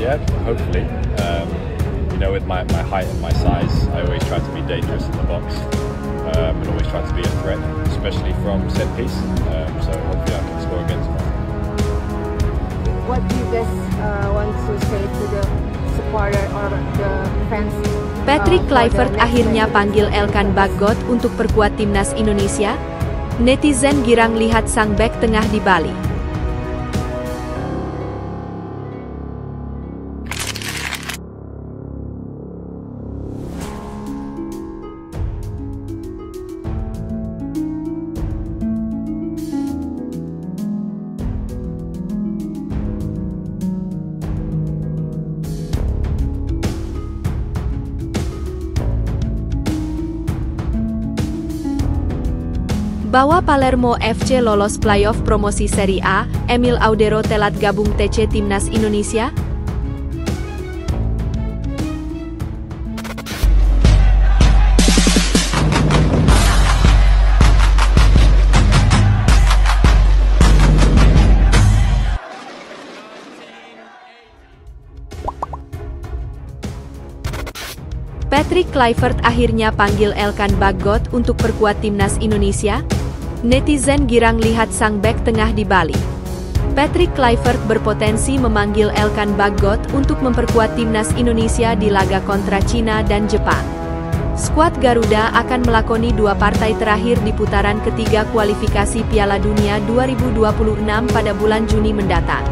Yeah, hopefully. With my height and my size, I always try to be dangerous in the box and always try to be a threat, especially from set piece. So hopefully I can score again tomorrow. What do you guys want to say to the supporter or the fans? Patrick Kluivert akhirnya panggil Elkan Baggott untuk perkuat timnas Indonesia. Netizen girang lihat sang bek tengah di Bali. Bahwa Palermo FC lolos playoff promosi Serie A, Emil Audero telat gabung TC Timnas Indonesia? Patrick Kluivert akhirnya panggil Elkan Baggott untuk perkuat timnas Indonesia. Netizen girang lihat sang bek tengah di Bali. Patrick Kluivert berpotensi memanggil Elkan Baggott untuk memperkuat timnas Indonesia di laga kontra Cina dan Jepang. Skuad Garuda akan melakoni dua partai terakhir di putaran ketiga kualifikasi Piala Dunia 2026 pada bulan Juni mendatang.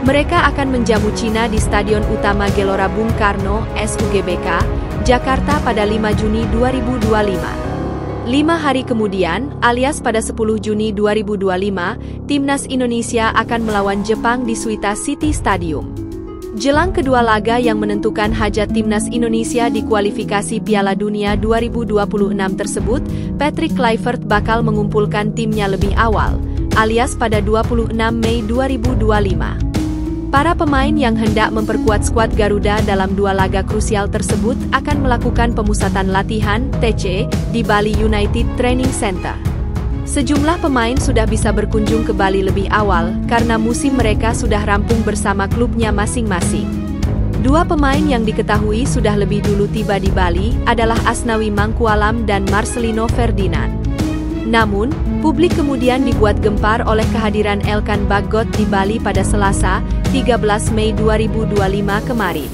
Mereka akan menjamu Cina di Stadion Utama Gelora Bung Karno, SUGBK, Jakarta pada 5 Juni 2025. 5 hari kemudian, alias pada 10 Juni 2025, Timnas Indonesia akan melawan Jepang di Suita City Stadium. Jelang kedua laga yang menentukan hajat Timnas Indonesia di kualifikasi Piala Dunia 2026 tersebut, Patrick Kluivert bakal mengumpulkan timnya lebih awal, alias pada 26 Mei 2025. Para pemain yang hendak memperkuat skuad Garuda dalam dua laga krusial tersebut akan melakukan pemusatan latihan (TC) di Bali United Training Center. Sejumlah pemain sudah bisa berkunjung ke Bali lebih awal karena musim mereka sudah rampung bersama klubnya masing-masing. Dua pemain yang diketahui sudah lebih dulu tiba di Bali adalah Asnawi Mangkualam dan Marcelino Ferdinand. Namun, publik kemudian dibuat gempar oleh kehadiran Elkan Baggott di Bali pada Selasa, 13 Mei 2025 kemarin.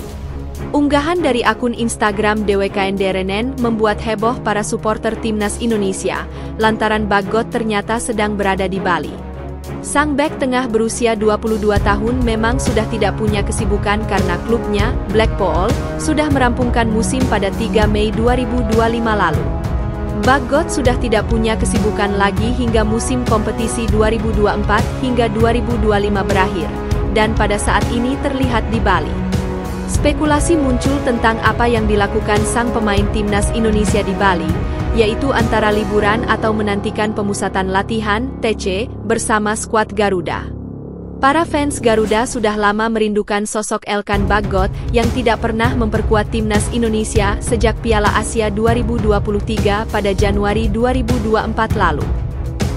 Unggahan dari akun Instagram DWKNDRNN membuat heboh para supporter Timnas Indonesia, lantaran Baggott ternyata sedang berada di Bali. Sang bek tengah berusia 22 tahun memang sudah tidak punya kesibukan karena klubnya, Blackpool, sudah merampungkan musim pada 3 Mei 2025 lalu. Baggott sudah tidak punya kesibukan lagi hingga musim kompetisi 2024 hingga 2025 berakhir, dan pada saat ini terlihat di Bali. Spekulasi muncul tentang apa yang dilakukan sang pemain Timnas Indonesia di Bali, yaitu antara liburan atau menantikan pemusatan latihan (TC) bersama skuad Garuda. Para fans Garuda sudah lama merindukan sosok Elkan Baggott yang tidak pernah memperkuat Timnas Indonesia sejak Piala Asia 2023 pada Januari 2024 lalu.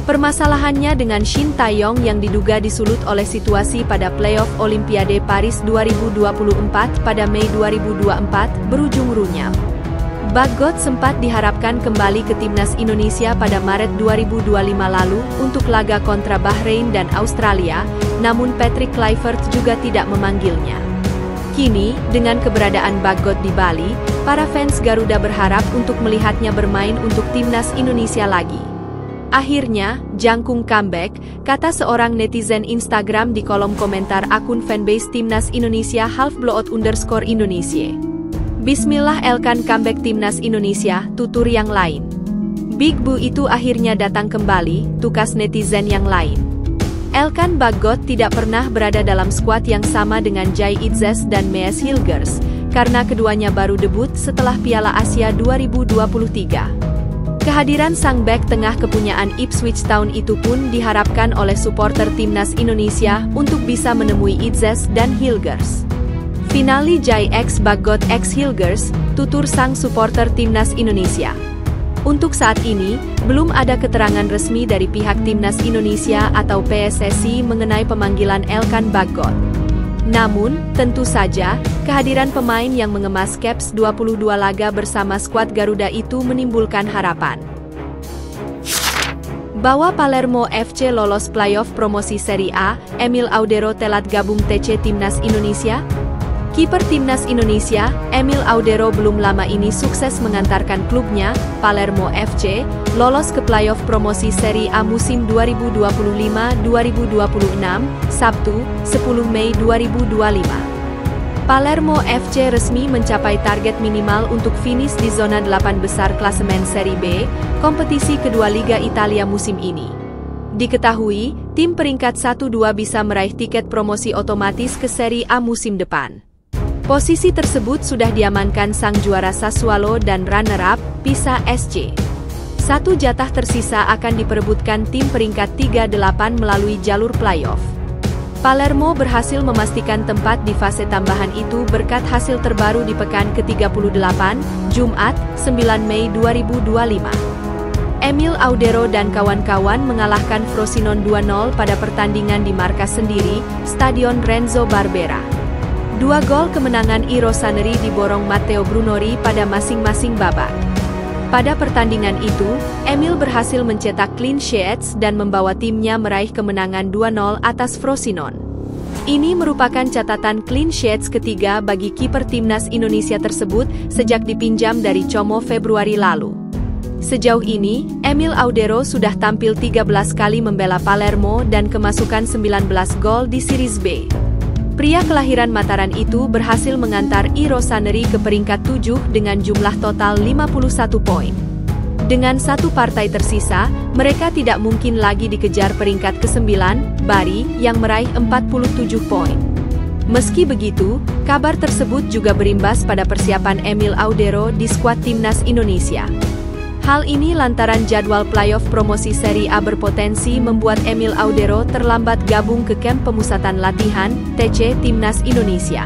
Permasalahannya dengan Shin Tae-yong yang diduga disulut oleh situasi pada playoff Olimpiade Paris 2024 pada Mei 2024 berujung runyam. Baggott sempat diharapkan kembali ke Timnas Indonesia pada Maret 2025 lalu untuk laga kontra Bahrain dan Australia, namun Patrick Kluivert juga tidak memanggilnya. Kini, dengan keberadaan Baggott di Bali, para fans Garuda berharap untuk melihatnya bermain untuk Timnas Indonesia lagi. Akhirnya, jangkung comeback, kata seorang netizen Instagram di kolom komentar akun fanbase Timnas Indonesia _Indonesia. Bismillah Elkan comeback Timnas Indonesia, tutur yang lain. Big Bu itu akhirnya datang kembali, tukas netizen yang lain. Elkan Baggott tidak pernah berada dalam skuad yang sama dengan Jai Itzes dan Mees Hilgers, karena keduanya baru debut setelah Piala Asia 2023. Kehadiran sang bek tengah kepunyaan Ipswich Town itu pun diharapkan oleh supporter Timnas Indonesia untuk bisa menemui Itzes dan Hilgers. Finali Jai X Baggott X Hilgers, tutur sang supporter Timnas Indonesia. Untuk saat ini, belum ada keterangan resmi dari pihak Timnas Indonesia atau PSSI mengenai pemanggilan Elkan Baggott. Namun, tentu saja, kehadiran pemain yang mengemas caps 22 laga bersama skuad Garuda itu menimbulkan harapan bahwa Palermo FC lolos playoff promosi Serie A. Emil Audero telat gabung TC Timnas Indonesia. Kiper Timnas Indonesia, Emil Audero belum lama ini sukses mengantarkan klubnya, Palermo FC, lolos ke playoff promosi Serie A musim 2025-2026, Sabtu, 10 Mei 2025. Palermo FC resmi mencapai target minimal untuk finish di zona 8 besar klasemen Serie B, kompetisi kedua Liga Italia musim ini. Diketahui, tim peringkat 1-2 bisa meraih tiket promosi otomatis ke Serie A musim depan. Posisi tersebut sudah diamankan sang juara Sassuolo dan runner-up, Pisa SC. Satu jatah tersisa akan diperebutkan tim peringkat 3-8 melalui jalur playoff. Palermo berhasil memastikan tempat di fase tambahan itu berkat hasil terbaru di pekan ke-38, Jumat, 9 Mei 2025. Emil Audero dan kawan-kawan mengalahkan Frosinone 2-0 pada pertandingan di markas sendiri, Stadion Renzo Barbera. 2 gol kemenangan I Rossoneri diborong Matteo Brunori pada masing-masing babak. Pada pertandingan itu, Emil berhasil mencetak clean sheets dan membawa timnya meraih kemenangan 2-0 atas Frosinone. Ini merupakan catatan clean sheets ketiga bagi kiper Timnas Indonesia tersebut sejak dipinjam dari Como Februari lalu. Sejauh ini, Emil Audero sudah tampil 13 kali membela Palermo dan kemasukan 19 gol di Series B. Pria kelahiran Mataram itu berhasil mengantar I Rossoneri ke peringkat 7 dengan jumlah total 51 poin. Dengan satu partai tersisa, mereka tidak mungkin lagi dikejar peringkat ke-9, Bari, yang meraih 47 poin. Meski begitu, kabar tersebut juga berimbas pada persiapan Emil Audero di skuad Timnas Indonesia. Hal ini lantaran jadwal playoff promosi Serie A berpotensi membuat Emil Audero terlambat gabung ke kamp pemusatan latihan, TC Timnas Indonesia.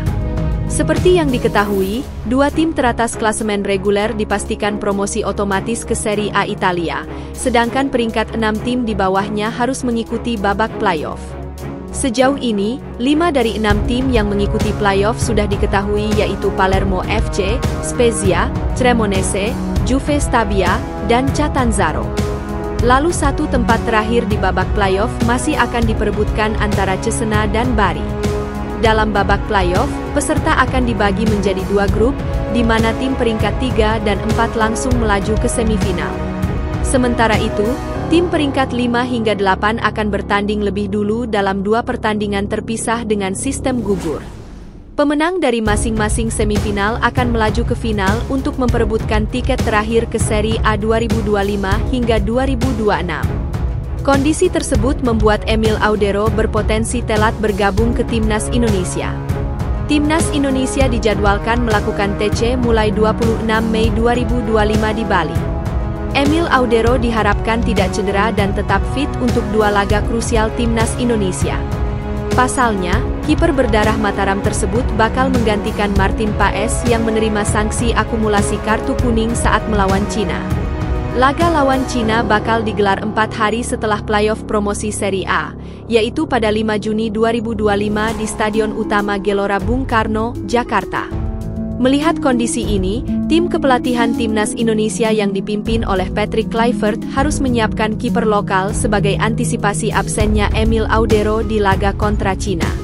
Seperti yang diketahui, 2 tim teratas klasemen reguler dipastikan promosi otomatis ke Serie A Italia, sedangkan peringkat 6 tim di bawahnya harus mengikuti babak playoff. Sejauh ini, 5 dari 6 tim yang mengikuti playoff sudah diketahui yaitu Palermo FC, Spezia, Cremonese, Juve Stabia, dan Catanzaro. Lalu satu tempat terakhir di babak playoff masih akan diperebutkan antara Cesena dan Bari. Dalam babak playoff, peserta akan dibagi menjadi 2 grup, di mana tim peringkat 3 dan 4 langsung melaju ke semifinal. Sementara itu, tim peringkat 5 hingga 8 akan bertanding lebih dulu dalam 2 pertandingan terpisah dengan sistem gugur. Pemenang dari masing-masing semifinal akan melaju ke final untuk memperebutkan tiket terakhir ke Serie A 2025 hingga 2026. Kondisi tersebut membuat Emil Audero berpotensi telat bergabung ke Timnas Indonesia. Timnas Indonesia dijadwalkan melakukan TC mulai 26 Mei 2025 di Bali. Emil Audero diharapkan tidak cedera dan tetap fit untuk 2 laga krusial Timnas Indonesia. Pasalnya, kiper berdarah Mataram tersebut bakal menggantikan Martin Paes yang menerima sanksi akumulasi kartu kuning saat melawan Cina. Laga lawan Cina bakal digelar 4 hari setelah playoff promosi Serie A, yaitu pada 5 Juni 2025 di Stadion Utama Gelora Bung Karno, Jakarta. Melihat kondisi ini, tim kepelatihan Timnas Indonesia yang dipimpin oleh Patrick Kluivert harus menyiapkan kiper lokal sebagai antisipasi absennya Emil Audero di laga kontra Cina.